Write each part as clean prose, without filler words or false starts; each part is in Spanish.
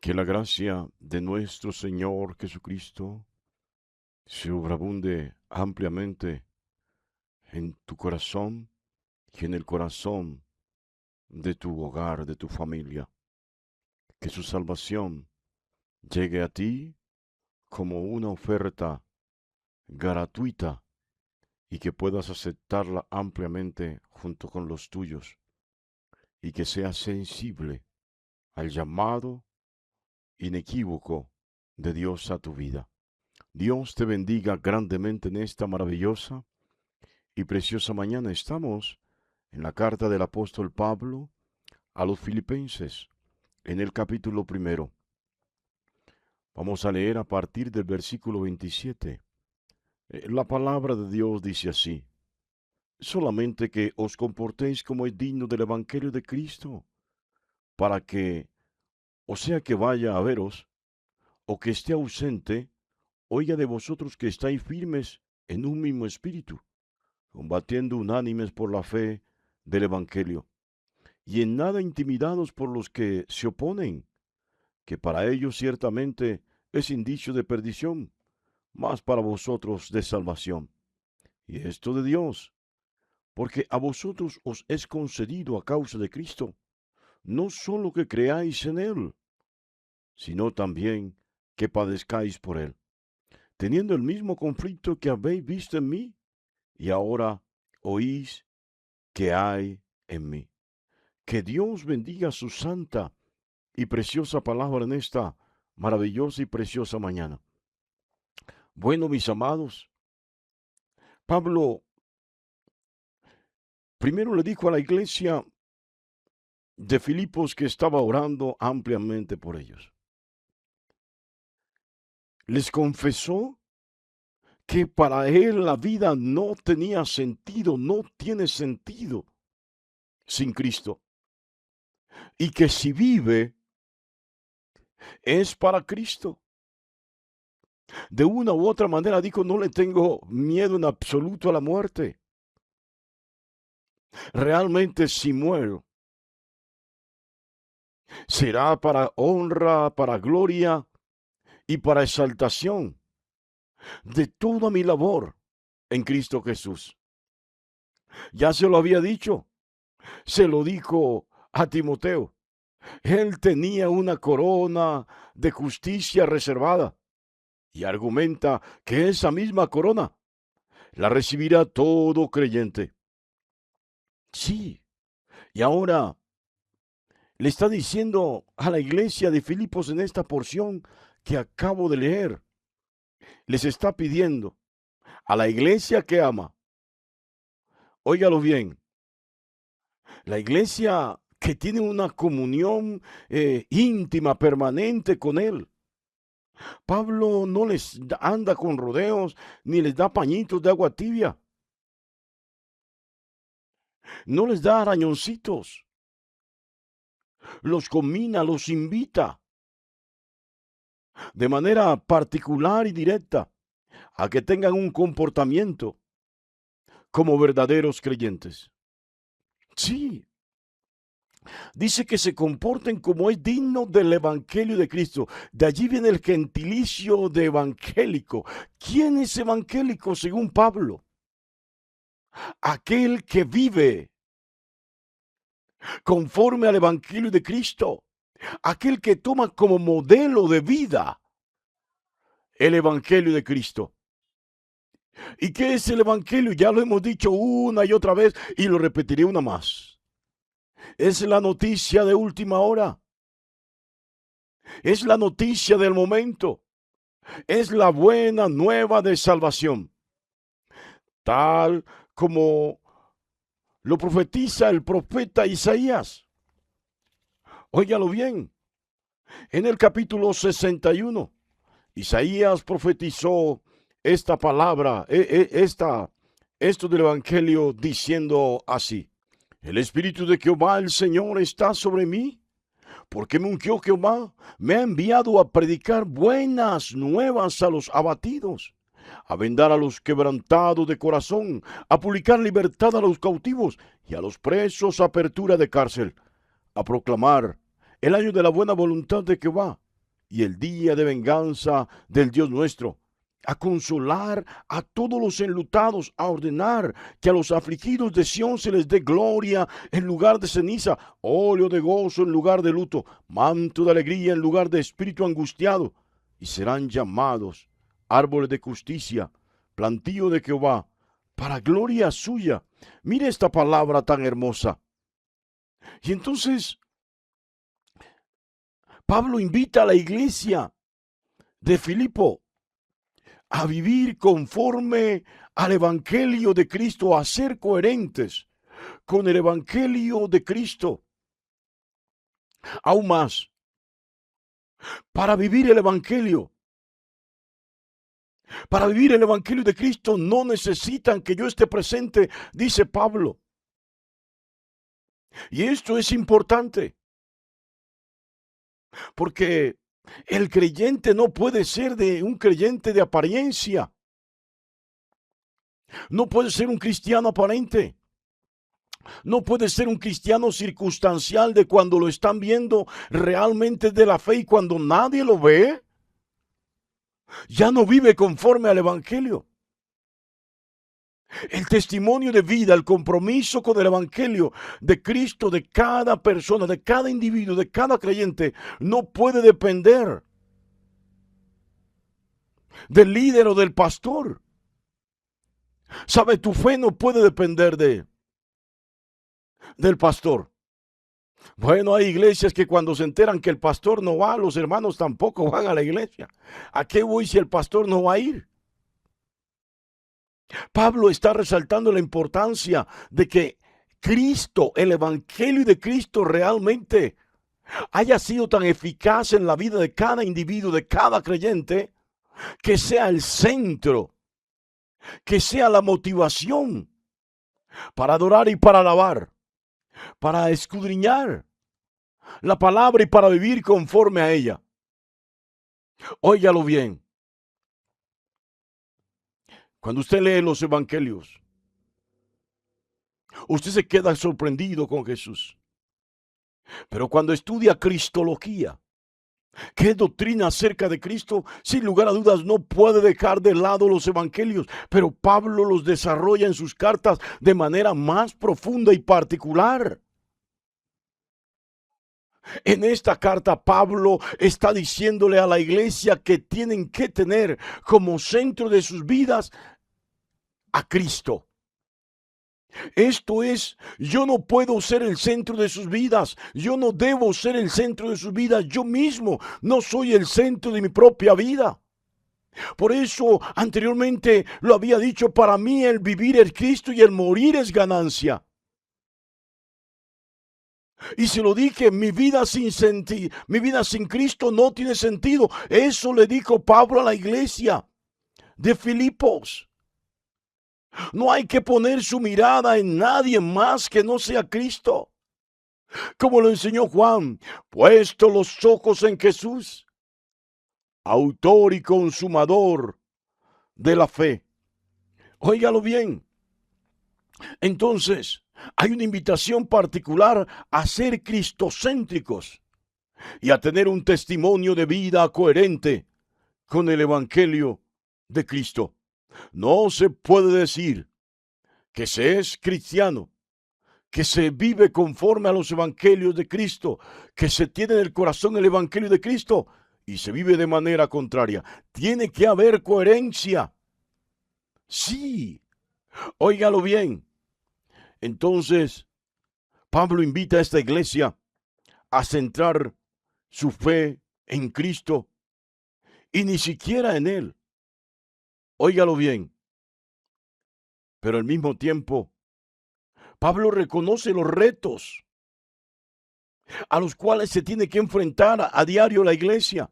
Que la gracia de nuestro Señor Jesucristo sobreabunde ampliamente en tu corazón y en el corazón de tu hogar, de tu familia. Que su salvación llegue a ti como una oferta gratuita y que puedas aceptarla ampliamente junto con los tuyos y que seas sensible al llamado inequívoco de Dios a tu vida. Dios te bendiga grandemente en esta maravillosa y preciosa mañana. Estamos en la carta del apóstol Pablo a los Filipenses, en el capítulo 1. Vamos a leer a partir del versículo 27. La palabra de Dios dice así: solamente que os comportéis como es digno del Evangelio de Cristo, para que, o sea que vaya a veros, o que esté ausente, oiga de vosotros que estáis firmes en un mismo espíritu, combatiendo unánimes por la fe del Evangelio, y en nada intimidados por los que se oponen, que para ellos ciertamente es indicio de perdición, mas para vosotros de salvación. Y esto de Dios, porque a vosotros os es concedido a causa de Cristo, no solo que creáis en Él, sino también que padezcáis por Él, teniendo el mismo conflicto que habéis visto en mí, y ahora oís que hay en mí. Que Dios bendiga su santa y preciosa palabra en esta maravillosa y preciosa mañana. Bueno, mis amados, Pablo primero le dijo a la iglesia de Filipos que estaba orando ampliamente por ellos. Les confesó que para él la vida no tenía sentido, no tiene sentido sin Cristo. Y que si vive es para Cristo. De una u otra manera dijo: no le tengo miedo en absoluto a la muerte. Realmente si muero, será para honra, para gloria y para exaltación de toda mi labor en Cristo Jesús. Ya se lo había dicho, se lo dijo a Timoteo. Él tenía una corona de justicia reservada y argumenta que esa misma corona la recibirá todo creyente. Sí, y ahora le está diciendo a la iglesia de Filipos en esta porción que acabo de leer, les está pidiendo a la iglesia que ama, óigalo bien, la iglesia que tiene una comunión íntima, permanente con Él. Pablo no les anda con rodeos ni les da pañitos de agua tibia. No les da arañoncitos. Los combina, los invita de manera particular y directa a que tengan un comportamiento como verdaderos creyentes. Sí, dice que se comporten como es digno del Evangelio de Cristo. De allí viene el gentilicio de evangélico. ¿Quién es evangélico según Pablo? Aquel que vive conforme al Evangelio de Cristo. Aquel que toma como modelo de vida el Evangelio de Cristo. ¿Y qué es el Evangelio? Ya lo hemos dicho una y otra vez y lo repetiré una más. Es la noticia de última hora. Es la noticia del momento. Es la buena nueva de salvación. Tal como lo profetiza el profeta Isaías. Óigalo bien. En el capítulo 61, Isaías profetizó esta palabra, esto del Evangelio, diciendo así: el Espíritu de Jehová el Señor está sobre mí, porque me ungió Jehová, me ha enviado a predicar buenas nuevas a los abatidos, a vendar a los quebrantados de corazón, a publicar libertad a los cautivos y a los presos apertura de cárcel, a proclamar el año de la buena voluntad de Jehová y el día de venganza del Dios nuestro, a consolar a todos los enlutados, a ordenar que a los afligidos de Sión se les dé gloria en lugar de ceniza, óleo de gozo en lugar de luto, manto de alegría en lugar de espíritu angustiado, y serán llamados árboles de justicia, plantío de Jehová, para gloria suya. Mire esta palabra tan hermosa. Y entonces Pablo invita a la iglesia de Filipo a vivir conforme al Evangelio de Cristo, a ser coherentes con el Evangelio de Cristo. Aún más, para vivir el Evangelio de Cristo no necesitan que yo esté presente, dice Pablo. Y esto es importante, porque el creyente no puede ser un creyente de apariencia. No puede ser un cristiano aparente. No puede ser un cristiano circunstancial de cuando lo están viendo realmente de la fe, y cuando nadie lo ve, ya no vive conforme al Evangelio. El testimonio de vida, el compromiso con el Evangelio de Cristo de cada persona, de cada individuo, de cada creyente, no puede depender del líder o del pastor. ¿Sabe? Tu fe no puede depender del pastor. Bueno, hay iglesias que cuando se enteran que el pastor no va, los hermanos tampoco van a la iglesia. ¿A qué voy si el pastor no va a ir? Pablo está resaltando la importancia de que Cristo, el Evangelio de Cristo realmente haya sido tan eficaz en la vida de cada individuo, de cada creyente, que sea el centro, que sea la motivación para adorar y para alabar, para escudriñar la palabra y para vivir conforme a ella. Óigalo bien. Cuando usted lee los evangelios, usted se queda sorprendido con Jesús. Pero cuando estudia cristología, ¿qué doctrina acerca de Cristo? Sin lugar a dudas no puede dejar de lado los evangelios, pero Pablo los desarrolla en sus cartas de manera más profunda y particular. En esta carta Pablo está diciéndole a la iglesia que tienen que tener como centro de sus vidas a Cristo. Esto es, yo no puedo ser el centro de sus vidas, yo no debo ser el centro de sus vidas, yo mismo no soy el centro de mi propia vida. Por eso anteriormente lo había dicho, para mí el vivir es Cristo y el morir es ganancia. Y se lo dije, mi vida sin Cristo no tiene sentido. Eso le dijo Pablo a la iglesia de Filipos. No hay que poner su mirada en nadie más que no sea Cristo. Como lo enseñó Juan, puesto los ojos en Jesús, autor y consumador de la fe. Óigalo bien. Entonces, hay una invitación particular a ser cristocéntricos y a tener un testimonio de vida coherente con el Evangelio de Cristo. No se puede decir que se es cristiano, que se vive conforme a los evangelios de Cristo, que se tiene en el corazón el Evangelio de Cristo y se vive de manera contraria. Tiene que haber coherencia. Sí, óigalo bien. Entonces, Pablo invita a esta iglesia a centrar su fe en Cristo y ni siquiera en Él. Óigalo bien. Pero al mismo tiempo, Pablo reconoce los retos a los cuales se tiene que enfrentar a diario la iglesia.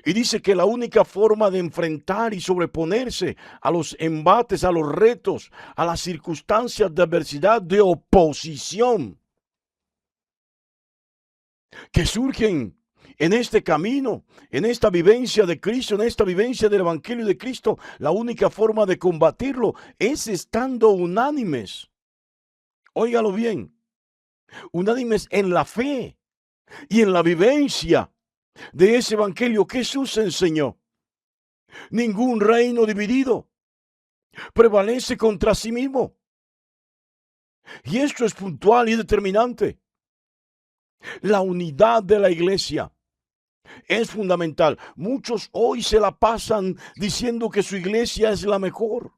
Y dice que la única forma de enfrentar y sobreponerse a los embates, a los retos, a las circunstancias de adversidad, de oposición que surgen en este camino, en esta vivencia de Cristo, en esta vivencia del Evangelio de Cristo, la única forma de combatirlo es estando unánimes. Óigalo bien, unánimes en la fe y en la vivencia de ese evangelio que Jesús enseñó. Ningún reino dividido prevalece contra sí mismo. Y esto es puntual y determinante. La unidad de la iglesia es fundamental. Muchos hoy se la pasan diciendo que su iglesia es la mejor,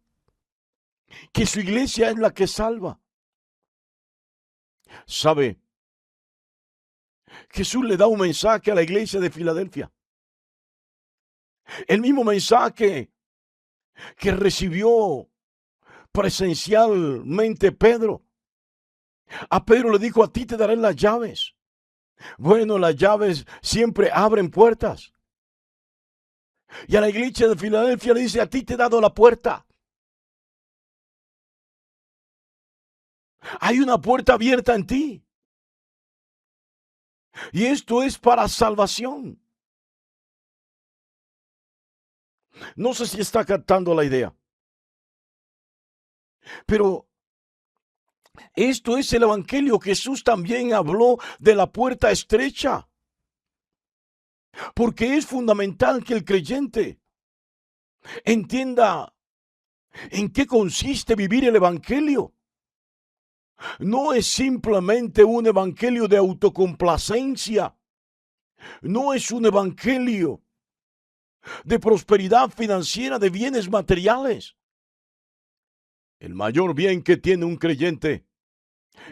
que su iglesia es la que salva. ¿Sabe? Jesús le da un mensaje a la iglesia de Filadelfia. El mismo mensaje que recibió presencialmente Pedro. A Pedro le dijo, a ti te daré las llaves. Bueno, las llaves siempre abren puertas. Y a la iglesia de Filadelfia le dice, a ti te he dado la puerta. Hay una puerta abierta en ti. Y esto es para salvación. No sé si está captando la idea. Pero esto es el evangelio. Jesús también habló de la puerta estrecha. Porque es fundamental que el creyente entienda en qué consiste vivir el evangelio. No es simplemente un evangelio de autocomplacencia. No es un evangelio de prosperidad financiera, de bienes materiales. El mayor bien que tiene un creyente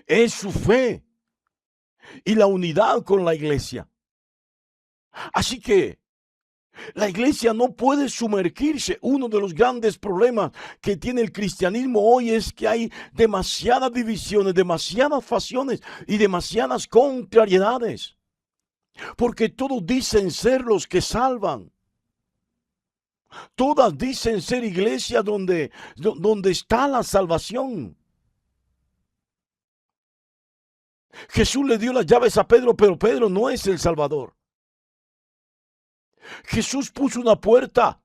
es su fe y la unidad con la iglesia. Así que la iglesia no puede sumergirse. Uno de los grandes problemas que tiene el cristianismo hoy es que hay demasiadas divisiones, demasiadas facciones y demasiadas contrariedades. Porque todos dicen ser los que salvan. Todas dicen ser iglesia donde está la salvación. Jesús le dio las llaves a Pedro, pero Pedro no es el Salvador. Jesús puso una puerta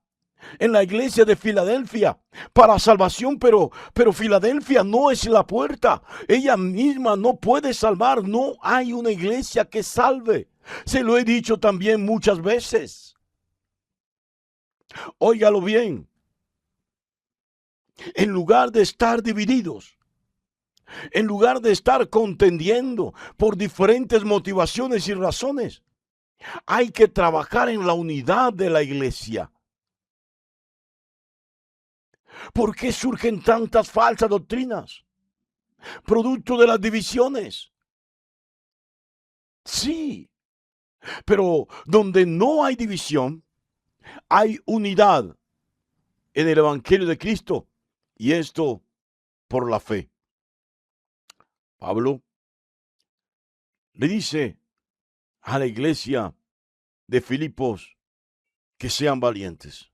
en la iglesia de Filadelfia para salvación, pero Filadelfia no es la puerta. Ella misma no puede salvar. No hay una iglesia que salve. Se lo he dicho también muchas veces. Óigalo bien. En lugar de estar divididos, en lugar de estar contendiendo por diferentes motivaciones y razones, hay que trabajar en la unidad de la iglesia. ¿Por qué surgen tantas falsas doctrinas? Producto de las divisiones. Sí, pero donde no hay división, hay unidad en el Evangelio de Cristo, y esto por la fe. Pablo le dice a la iglesia de Filipos que sean valientes.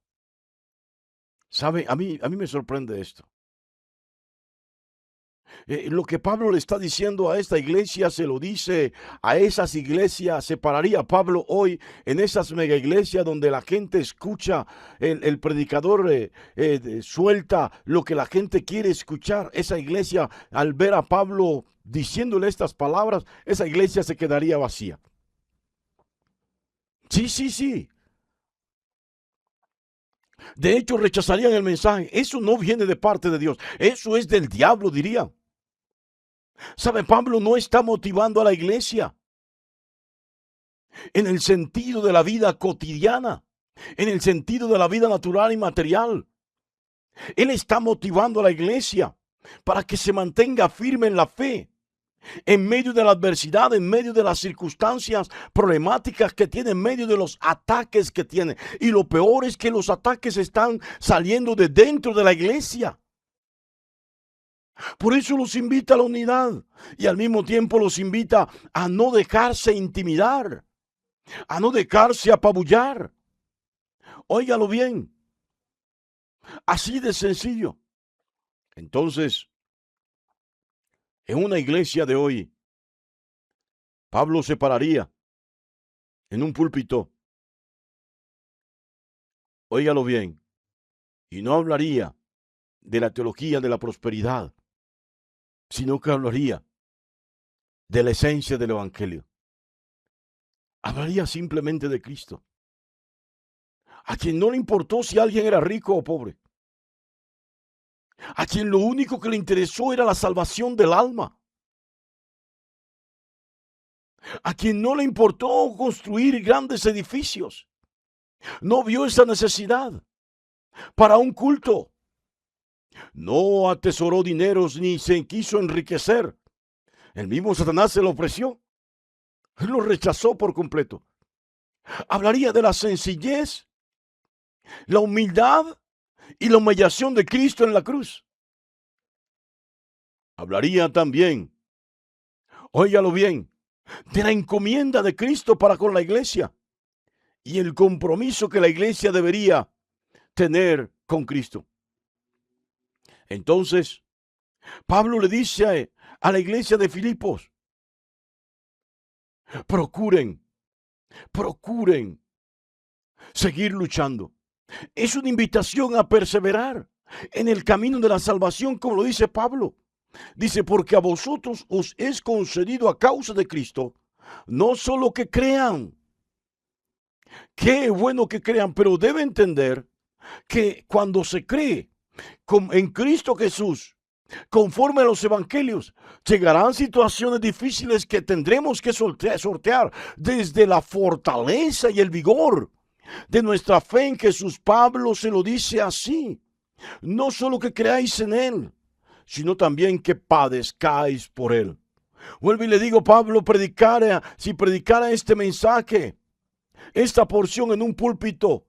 ¿Sabe? A mí me sorprende esto. Lo que Pablo le está diciendo a esta iglesia, se lo dice a esas iglesias. Se pararía Pablo hoy en esas mega iglesias donde la gente escucha, el predicador suelta lo que la gente quiere escuchar. Esa iglesia, al ver a Pablo diciéndole estas palabras, esa iglesia se quedaría vacía. Sí. De hecho, rechazarían el mensaje. Eso no viene de parte de Dios. Eso es del diablo, dirían. ¿Sabe? Pablo no está motivando a la iglesia en el sentido de la vida cotidiana, en el sentido de la vida natural y material. Él está motivando a la iglesia para que se mantenga firme en la fe, en medio de la adversidad, en medio de las circunstancias problemáticas que tiene, en medio de los ataques que tiene. Y lo peor es que los ataques están saliendo de dentro de la iglesia. Por eso los invita a la unidad y al mismo tiempo los invita a no dejarse intimidar, a no dejarse apabullar. Óigalo bien, así de sencillo. Entonces, en una iglesia de hoy, Pablo se pararía en un púlpito, óigalo bien, y no hablaría de la teología de la prosperidad, sino que hablaría de la esencia del evangelio. Hablaría simplemente de Cristo, a quien no le importó si alguien era rico o pobre, a quien lo único que le interesó era la salvación del alma, a quien no le importó construir grandes edificios, no vio esa necesidad para un culto, no atesoró dineros ni se quiso enriquecer. El mismo Satanás se lo ofreció, él lo rechazó por completo. Hablaría de la sencillez, la humildad y la humillación de Cristo en la cruz. Hablaría también, óigalo bien, de la encomienda de Cristo para con la iglesia y el compromiso que la iglesia debería tener con Cristo. Entonces, Pablo le dice a la iglesia de Filipos, procuren, procuren seguir luchando. Es una invitación a perseverar en el camino de la salvación, como lo dice Pablo. Dice, porque a vosotros os es concedido a causa de Cristo, no solo que crean, qué bueno que crean, pero debe entender que cuando se cree en Cristo Jesús, conforme a los evangelios, llegarán situaciones difíciles que tendremos que sortear desde la fortaleza y el vigor de nuestra fe en Jesús. Pablo se lo dice así, no solo que creáis en Él, sino también que padezcáis por Él. Vuelvo y le digo, Pablo si predicara este mensaje, esta porción en un púlpito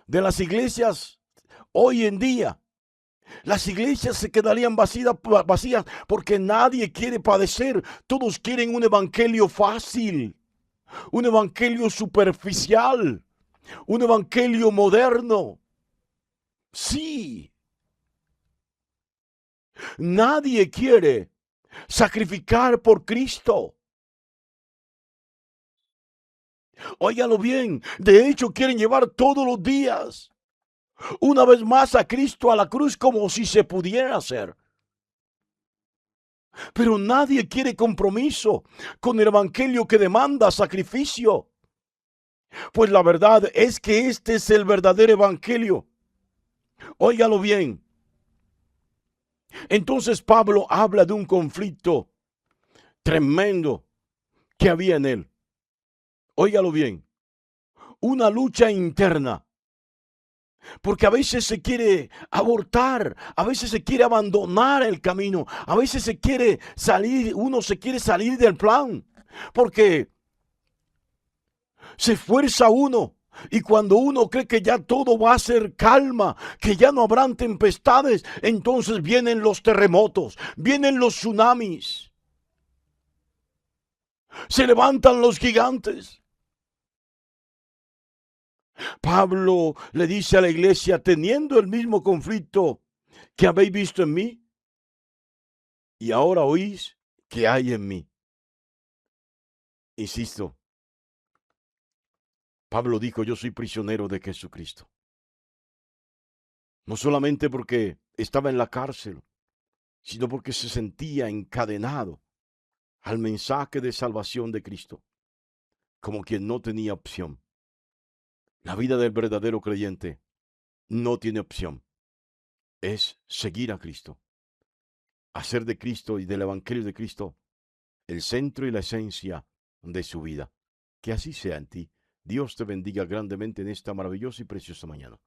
de las iglesias hoy en día, las iglesias se quedarían vacías porque nadie quiere padecer. Todos quieren un evangelio fácil, un evangelio superficial, un evangelio moderno. Sí, nadie quiere sacrificar por Cristo. Óigalo bien, de hecho quieren llevar todos los días una vez más a Cristo a la cruz como si se pudiera hacer. Pero nadie quiere compromiso con el evangelio que demanda sacrificio. Pues la verdad es que este es el verdadero evangelio. Óigalo bien. Entonces Pablo habla de un conflicto tremendo que había en él. Óigalo bien. Una lucha interna. Porque a veces se quiere abortar, a veces se quiere abandonar el camino, a veces se quiere salir, uno se quiere salir del plan, porque se esfuerza uno. Y cuando uno cree que ya todo va a ser calma, que ya no habrán tempestades, entonces vienen los terremotos, vienen los tsunamis, se levantan los gigantes. Pablo le dice a la iglesia, teniendo el mismo conflicto que habéis visto en mí, y ahora oís que hay en mí. Insisto, Pablo dijo, yo soy prisionero de Jesucristo. No solamente porque estaba en la cárcel, sino porque se sentía encadenado al mensaje de salvación de Cristo, como quien no tenía opción. La vida del verdadero creyente no tiene opción. Es seguir a Cristo, hacer de Cristo y del Evangelio de Cristo el centro y la esencia de su vida. Que así sea en ti. Dios te bendiga grandemente en esta maravillosa y preciosa mañana.